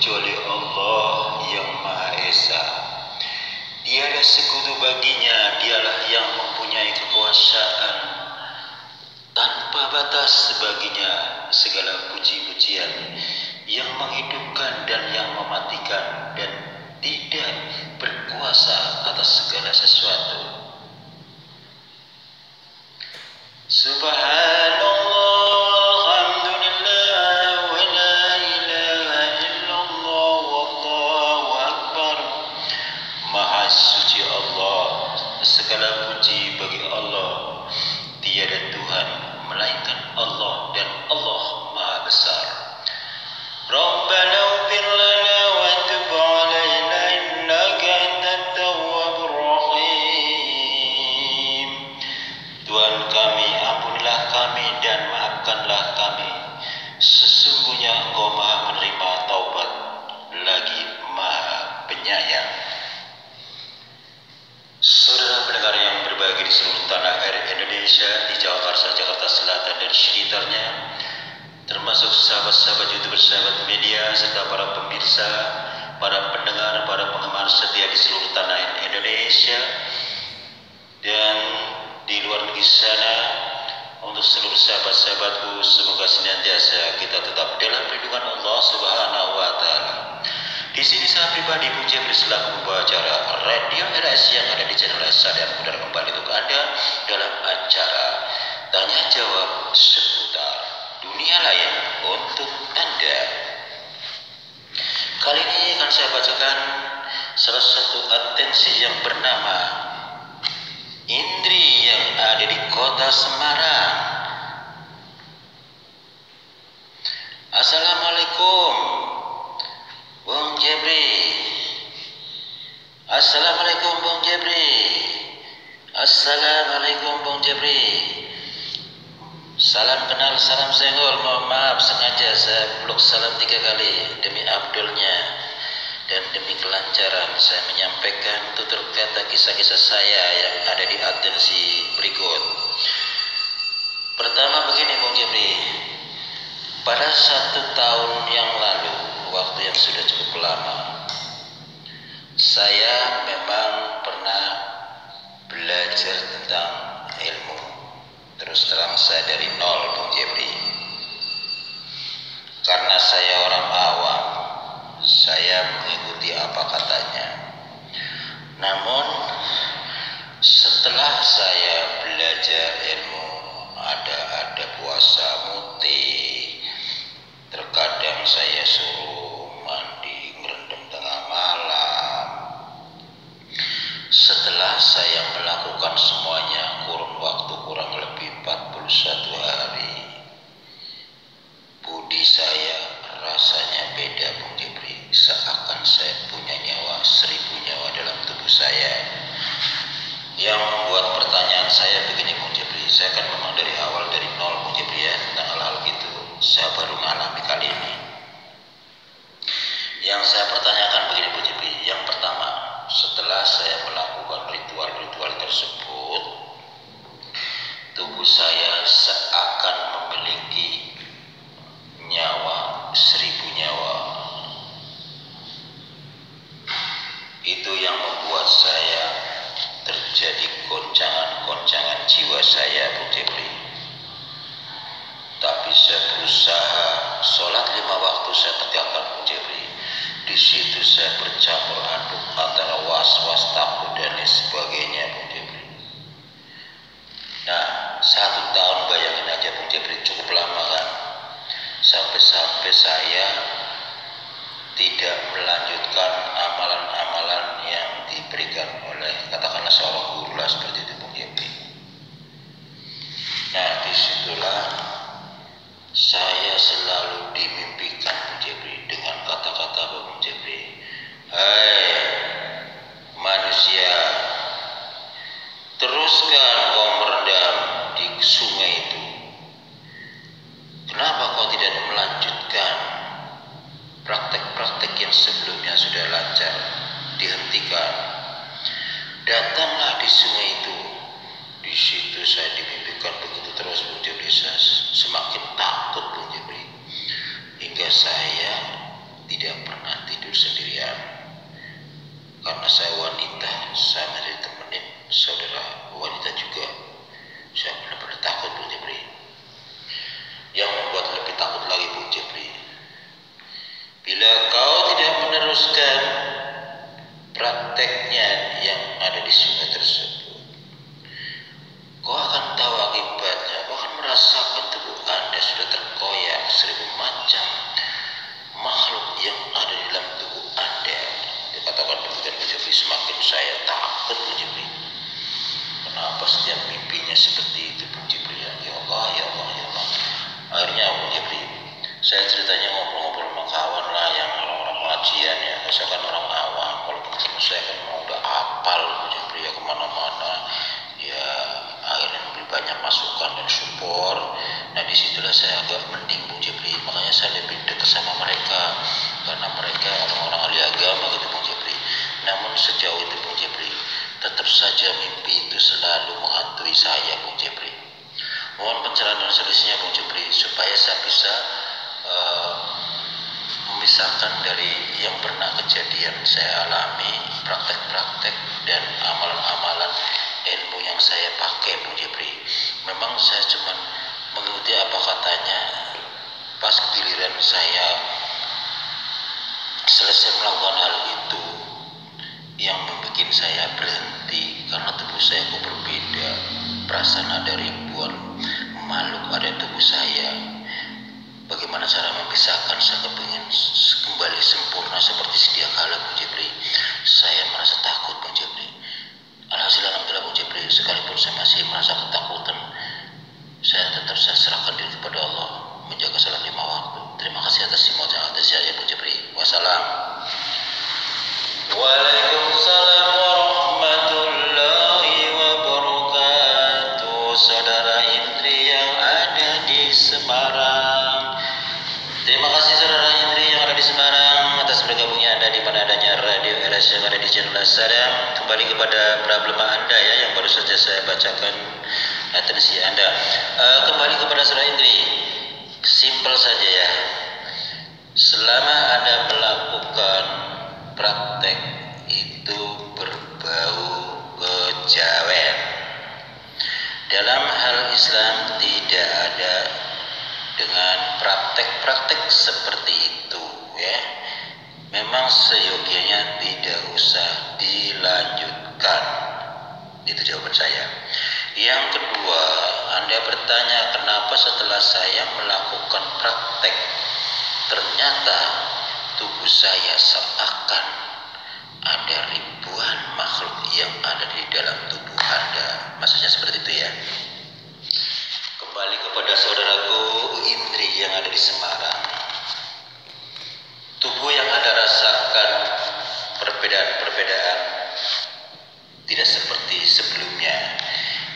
kecuali Allah yang Maha Esa. Tiada sekutu baginya, dialah yang mempunyai kekuasaan tanpa batas baginya segala puji-pujian, yang menghidupkan dan yang mematikan, dan tidak berkuasa atas segala sesuatu. Subhanallah, alhamdulillah, wa la ilaha illallah, wallahu akbar. Maha suci Allah, segala puji bagi Allah. Tiada Tuhan melainkan Allah, dan Allah Maha Besar. Rabbana ighfir lana wa tub 'alaina innaka antat tawwabur rahim. Tuhan kami, ampunilah kami dan maafkanlah kami. Sesungguhnya Engkau Maha menerima taubat, lagi Maha penyayang. Saudara pendengar yang berbahagia di seluruh tanah air Indonesia, di Jakarta, Jakarta Selatan dan sekitarnya, termasuk sahabat-sahabat YouTuber, sahabat media, serta para pemirsa, para pendengar, para penggemar setia di seluruh tanah air Indonesia dan di luar negeri sana, untuk seluruh sahabat-sahabatku, semoga senantiasa kita tetap dalam perlindungan Allah Subhanahu wa Ta'ala. Di sini saya pribadi Bung Jebri selaku pembawa acara Radio RS yang ada di channel SA dan mudah kembali untuk Anda dalam acara Tanya Jawab seputar dunia lain untuk Anda. Kali ini akan saya bacakan salah satu atensi yang bernama Indri yang ada di kota Semarang. Assalamualaikum Bung Jebri. Assalamualaikum Bung Jebri. Assalamualaikum Bung Jebri. Salam kenal, salam senggol. Mohon maaf sengaja saya blok salam 3 kali demi abdulnya dan demi kelancaran saya menyampaikan tutur kata kisah-kisah saya yang ada di atensi berikut. Pertama begini Bung Jebri. Pada 1 tahun yang lalu, waktu yang sudah cukup lama, saya memang pernah belajar tentang ilmu. Terus terang saya dari nol Bung Jebri. Karena saya orang awam, saya mengikuti apa katanya. Namun setelah saya belajar ilmu, ada puasa muti, terkadang saya suruh mandi ngerendam tengah malam. Setelah saya melakukan semuanya kurun waktu kurang lebih 41 hari, budi saya rasanya beda Bung Jebri. Seakan saya punya nyawa 1000 nyawa dalam tubuh saya. Yang membuat pertanyaan saya begini Bung Jebri, saya kan memang dari awal dari nol Bung Jebri ya, tentang hal-hal gitu saya baru mengalami kali ini. Yang saya pertanyakan begini Bung Jebri, yang pertama, setelah saya melakukan ritual-ritual tersebut, tubuh saya seakan memiliki nyawa 1000 nyawa. Itu yang membuat saya terjadi goncangan-goncangan jiwa saya Bung Jebri. Tapi saya berusaha sholat 5 waktu saya tegakkan Bung Jebri. Di situ saya bercampur aduk antara was-was, takut dan lain sebagainya Bung Jebri. Nah, 1 tahun bayangin aja Bung Jebri, cukup lama kan? Sampai-sampai saya tidak melanjutkan amalan-amalan yang diberikan oleh katakanlah seorang guru lah seperti itu Bung Jebri. Nah, disitulah saya selalu dimimpikan Bung Jebri dengan kata-kata Bung Jebri, "Hai manusia, teruskan kau merendam di sungai itu. Kenapa kau tidak melanjutkan praktek-praktek yang sebelumnya sudah lancar? Dihentikan. Datanglah di sungai itu." Di situ saya dimimpikan begitu terus Bung Jebri, saya semakin takut Bung Jebri, hingga saya tidak pernah tidur sendirian. Karena saya wanita, saya menjadi temenin saudara wanita juga. Saya benar-benar takut Bung Jepri. Yang membuat lebih takut lagi Bung Jepri, bila kau tidak meneruskan prakteknya yang ada di sungai tersebut, kau akan tahu akibatnya. Kau akan merasakan tubuh Anda sudah terkoyak 1000 macam makhluk yang ada di dalam tubuh Anda. Dikatakan demikian Bung Jepri, semakin saya takut Bung Jepri. Kenapa setiap mimpinya seperti itu Bung Jepri? Ya Allah, ya Allah, ya Allah. Akhirnya Bung Jepri, saya ceritanya ngobrol-ngobrol sama kawan lah yang orang-orang pengajian ya. Saya kan orang awam, kalau ketemu saya kan udah apal Bung Jepri ya, kemana-mana ya. Akhirnya memberi banyak masukan dan support. Nah disitulah saya agak mending Bung Jepri. Makanya saya lebih dekat sama mereka, karena mereka orang-orang ahli agama gitu Bung Jepri. Namun sejauh itu Bung Jepri, tetap saja mimpi itu selalu menghantui saya Bung Jepri. Mohon pencerahan dan solusinya Bung Jepri, supaya saya bisa memisahkan dari yang pernah kejadian saya alami, praktek-praktek dan amalan-amalan ilmu yang saya pakai Bung Jepri. Memang saya cuma mengikuti apa katanya. Pas giliran saya selesai melakukan hal itu, yang membuat saya berhenti karena tubuh saya kok berbeda. Perasaan ada ribuan makhluk ada di tubuh saya. Bagaimana cara memisahkan? Saya kepingin kembali sempurna seperti sedia kala Bung Jepri. Saya merasa takut Bung Jepri. Alhasil alhamdulillah Bung Jepri, sekalipun saya masih merasa ketakutan, saya tetap serahkan diri kepada Allah, menjaga salat 5 waktu. Terima kasih atas semua atas saya Bung Jepri. Wassalam. Waalaikumsalam warahmatullahi wabarakatuh. Saudara Indri yang ada di Semarang, terima kasih saudara Indri yang ada di Semarang atas bergabungnya Anda di mana adanya Radio RS yang ada di channel Sadam. Kembali kepada problema Anda ya, yang baru saja saya bacakan atensi Anda. Kembali kepada saudara Indri, simpel saja ya. Selama Anda melakukan praktek itu berbau kejawen, dalam hal Islam tidak ada dengan praktek-praktek seperti itu ya. Memang seyogianya tidak usah dilanjutkan. Itu jawaban saya. Yang kedua, Anda bertanya kenapa setelah saya melakukan praktek ternyata tubuh saya seakan ada ribuan makhluk yang ada di dalam tubuh Anda. Maksudnya seperti itu ya. Kembali kepada saudaraku Indri yang ada di Semarang. Tubuh yang Anda rasakan perbedaan-perbedaan tidak seperti sebelumnya,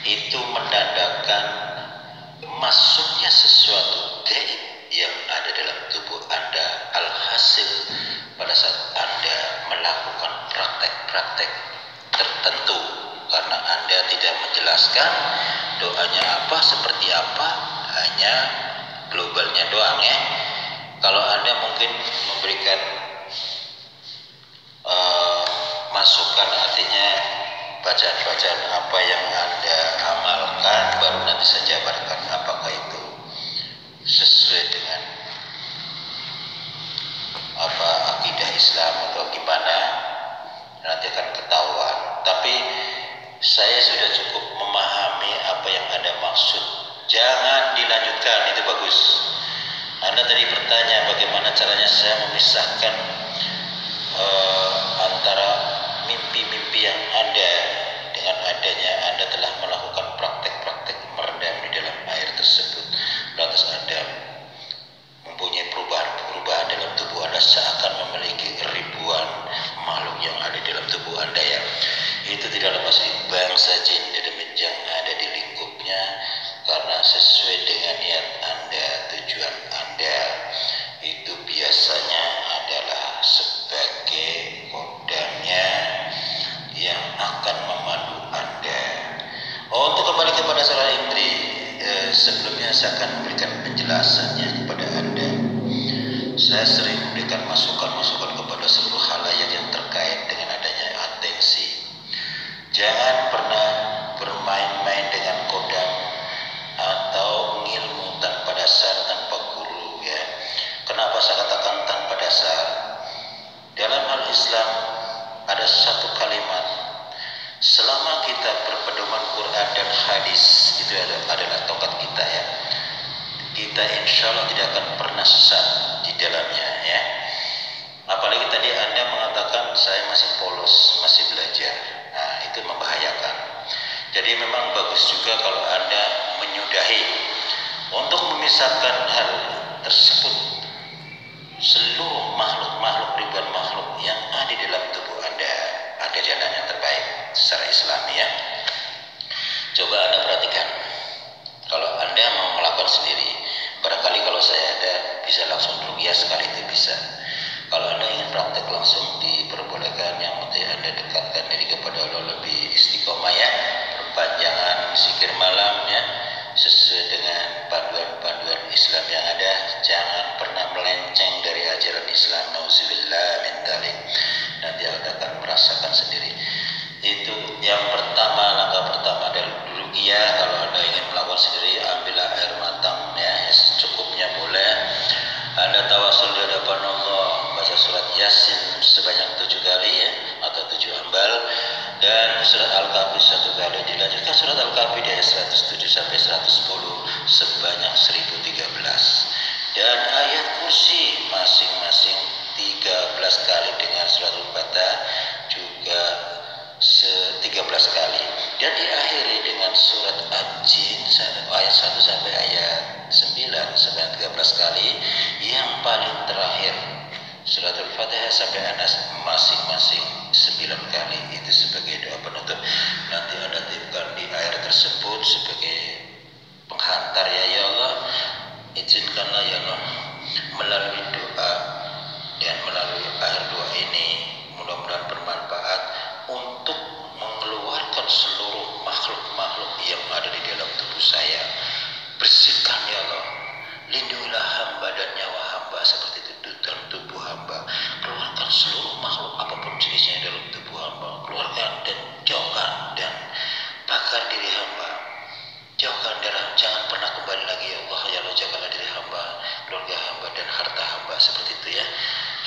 itu menandakan masuknya sesuatu gaib yang ada dalam tubuh Anda. Alhasil pada saat Anda melakukan praktek-praktek tertentu, karena Anda tidak menjelaskan doanya apa, seperti apa, hanya globalnya doang ya. Kalau Anda mungkin memberikan masukan, artinya bacaan-bacaan apa yang Anda amalkan, baru nanti saya jabarkan apakah itu sesuai dengan apa akidah Islam atau gimana, nanti akan ketahuan. Tapi saya sudah cukup memahami apa yang Anda maksud. Jangan dilanjutkan, itu bagus. Anda tadi bertanya bagaimana caranya saya memisahkan antara mimpi-mimpi yang Anda dengan adanya Anda telah melakukan praktek-praktek merendam di dalam air tersebut. Lantas Anda mempunyai perubahan-perubahan dalam tubuh Anda, seakan memiliki ribuan makhluk yang ada di dalam tubuh Anda ya. Itu tidaklah maksud bangsa jin yang ada di lingkupnya, karena sesuai dengan niat Anda, tujuan Anda itu biasanya adalah sebagai kodamnya yang akan memandu Anda. Untuk kembali kepada saudara Indri, sebelumnya saya akan memberikan penjelasannya kepada Anda. Saya sering memberikan memberikan masukan-masukan kepada seluruh halayak yang terkait dengan adanya atensi. Jangan pernah bermain-main dengan kodam atau ilmu tanpa dasar, tanpa guru, ya. Kenapa saya katakan tanpa dasar? Dalam hal Islam ada satu kalimat, selama kita berpedoman Quran dan hadis, itu adalah tongkat kita, ya. Kita insya Allah tidak akan pernah sesat di dalamnya, ya. Apalagi tadi Anda mengatakan saya masih polos, masih belajar. Nah, itu membahayakan. Jadi memang bagus juga kalau Anda menyudahi untuk memisahkan hal tersebut. Seluruh makhluk-makhluk, ribuan makhluk yang ada di dalam tubuh Anda, ada jalan yang terbaik secara Islami, ya. Coba Anda perhatikan. Kalau Anda mau melakukan sendiri, barangkali kalau saya ada bisa langsung ruqyah sekali itu bisa. Kalau Anda ingin praktek langsung diperbolehkan, yang penting Anda dekatkan diri kepada Allah lebih istiqomah, ya. Perpanjangan zikir malam, ya, sesuai dengan panduan-panduan Islam yang ada. Jangan pernah melenceng dari ajaran Islam. Nauzubillah min dzalik. Nanti Anda akan merasakan sendiri. Itu yang pertama, langkah pertama dari ruqyah. Kalau Anda ingin melakukan sendiri, ambillah air matang, ya, secukupnya boleh. Anda tawasul di hadapan Allah, baca surat Yasin sebanyak 7 kali, ya, atau 7 hambal, dan surat Al-Kahfi 1 kali. Dilanjutkan surat Al-Kahfi di ayat 107 sampai 110 sebanyak 1013, dan ayat kursi masing-masing 13 kali, dengan surat Al-Fatihah juga 13 kali, dan diakhiri dengan surat Al-Jin ayat 1 sampai ayat 9 sebanyak 13 kali. Yang paling terakhir surat Al-Fatihah sampai Anas masing-masing 9 kali. Itu sebagai doa penutup. Nanti Anda tiupkan di air tersebut sebagai penghantar, ya. Ya Allah, izinkanlah, ya Allah, melalui doa dan melalui air doa ini mudah-mudahan bermanfaat untuk mengeluarkan seluruh makhluk-makhluk yang ada di dalam tubuh saya. Bersihkan, ya Allah, lindungilah hamba dan nyawa hamba seperti itu dalam tubuh hamba. Keluarkan seluruh makhluk apapun jenisnya dalam tubuh hamba. Keluarkan dan jauhkan dan bakar diri hamba. Jauhkan darah, jangan pernah kembali lagi, ya Allah. Ya Allah, jagalah diri hamba, keluarga hamba, dan harta hamba, seperti itu, ya.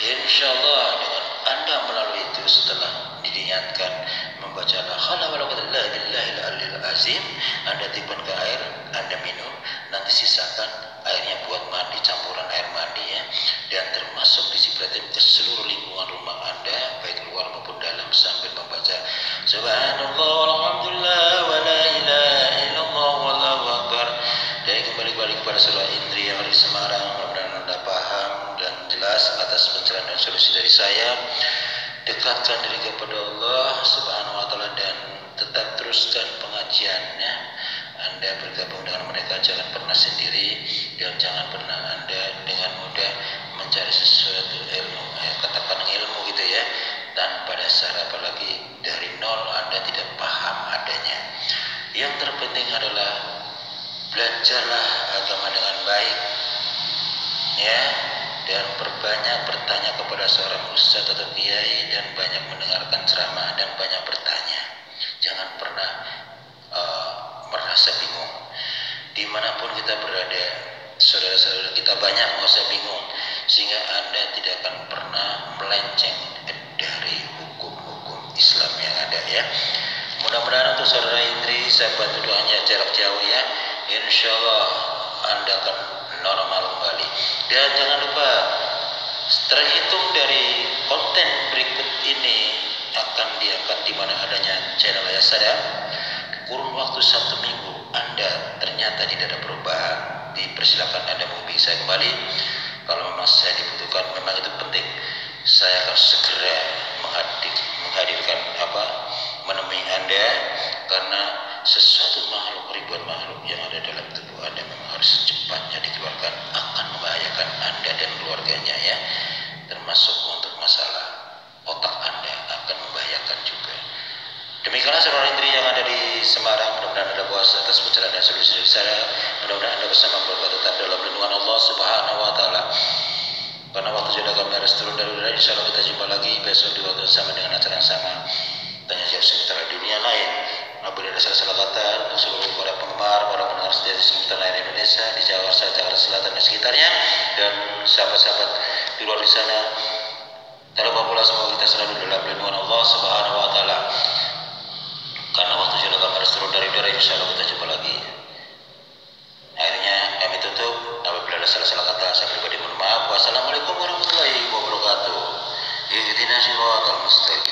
Insya Allah dengan Anda melalui itu, setelah diniatkan membaca la haula wala quwwata illa billahil aliyil azim, Anda tiupkan ke air, Anda minum, nanti sisakan airnya buat mandi, campuran air mandi, ya, dan termasuk disipratin ke seluruh lingkungan rumah Anda, baik luar maupun dalam, sambil membaca subhanallah walhamdulillah wa la ilaha illallah wallahu akbar. Dan kembali kepada surah Indri yang ada di Semarang. Mudah-mudahan Anda paham dan jelas atas pencerahan dan solusi dari saya. Dekatkan diri kepada Allah Subhanahu wa taala dan tetap teruskan pengajiannya. Anda bergabung dengan mereka, jangan pernah sendiri, dan jangan pernah Anda dengan mudah mencari sesuatu ilmu, katakan ilmu gitu, ya, tanpa dasar, apalagi dari nol Anda tidak paham adanya. Yang terpenting adalah belajarlah agama dengan baik, ya, dan perbanyak bertanya kepada seorang ustadz atau kiai, dan banyak mendengarkan ceramah dan banyak bertanya. Jangan pernah merasa bingung. Dimanapun kita berada, saudara-saudara kita banyak, nggak usah bingung, sehingga Anda tidak akan pernah melenceng dari hukum-hukum Islam yang ada, ya. Mudah-mudahan untuk saudara Indri saya bantu doanya jarak jauh, ya. Insya Allah Anda akan normal kembali. Dan jangan lupa, terhitung dari konten berikut ini akan diangkat di mana adanya channel Yasadam. Kurun waktu 1 minggu Anda ternyata tidak ada perubahan, dipersilakan Anda menghubungi saya kembali. Kalau memang saya dibutuhkan, memang itu penting, saya akan segera menghadirkan menemui Anda, karena sesuatu makhluk, ribuan makhluk yang ada dalam tubuh Anda memang harus secepatnya dikeluarkan, akan membahayakan Anda dan keluarganya, ya. Termasuk untuk masalah otak Anda akan membahayakan juga. Demikianlah saudara Indri yang ada di Semarang. Mudah-mudahan Anda puas atas pencerahan dan solusi dari saya. Mudah-mudahan Anda bersama keluarga tetap dalam lindungan Allah Subhanahu wa taala. Karena waktu sudah kami harus turun dari udara, insya Allah kita jumpa lagi besok di waktu yang sama dengan acara yang sama. Tanya jawab seputar dunia lain. Apabila ada salah-salah kata untuk seluruh para penggemar, para pendengar setia seputar lain Indonesia di Jakarta Selatan dan sekitarnya, dan sahabat-sahabat di luar di sana, terlebih pula semoga kita selalu dalam lindungan Allah Subhanahu Wa Taala. Karena waktu sudah kami harus turun dari udara, insya Allah kita jumpa lagi. Akhirnya kami tutup. Apabila ada salah-salah kata, saya pribadi mohon maaf. Wassalamualaikum warahmatullahi wabarakatuh. Ihdinas siratal mustaqim.